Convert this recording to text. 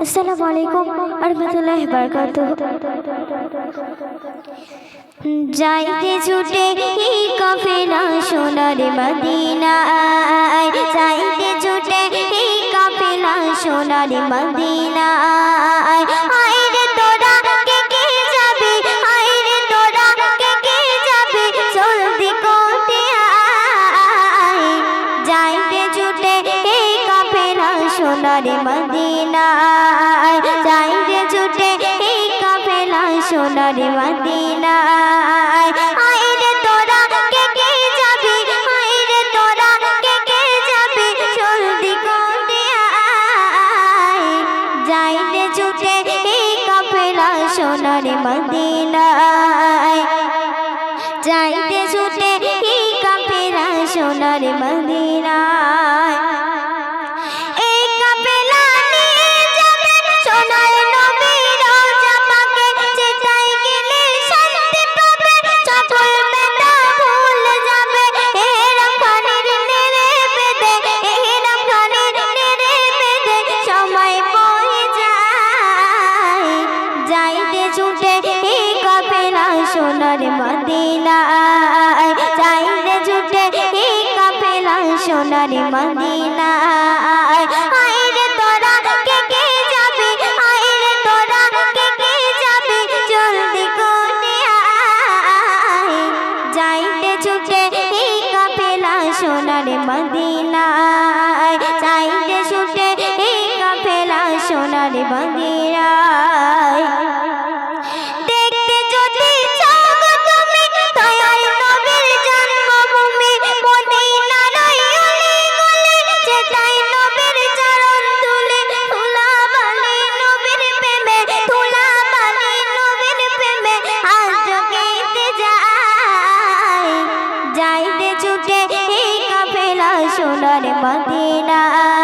আসসালামু আলাইকুম ওয়া রাহমাতুল্লাহি ওয়া বারাকাতুহু। যাইতে ছুটে এই কাফেলা সোনার মদিনায়, যাইতে ছুটে এই কাফেলা সোনার মদিনায়। আইরে তোরা কে কে যাবি, আইরে তোরা কে কে যাবি, জলদি করতে আয়। যাইতে ছুটে এই কাফেলা সোনার মদিনায়, যাইতে ছুটে এই কাফেলা সোনার মদিনায়। আইরে তোরা কে কে যাবি, আইরে তোরা কে কে যাবি, জলদি করতে আয়। যাইতে ছুটে এই কাফেলা সোনার মদিনায়, যাইতে ছুটে এই কাফেলা সোনার মদিনায়। এই কাফেলা নিয়ে যাবে সোনার নবীর রওজা পাকে, যেটাই গেলে শান্তি পাবে, সকল বেদনা ভুলে যাবে। এহরাম খানের নেড়ে বেঁধে, এহরাম খানের নেড়ে বেঁধে সময় বয়ে যায়। যাইতে ছুটে এই কাফেলা সোনার মদিনায়, যাইতে ছুটে এই কাফেলা সোনার মদিনায়। আইরে তোরা কে কে যাবি, আইরে তোরা কে কে যাবি, জলদি করে আয়। যাইতে ছুটে এই কাফেলা সোনার মদিনায়, যাইতে ছুটে এই কাফেলা সোনার মদিনায়। দেখতে যদি চাও গো তুমি দয়াল নবীর জন্মভূমি, মদিনার অলি-গলি, যেটাই নবীর চরণ তুলে, ধুলাবালি নবীর প্রেমে, ধুলাবালি নবীর প্রেমে আজ জগিতে যায়। যাইতে ছুটে এই কাফেলা সোনার মদিনায়,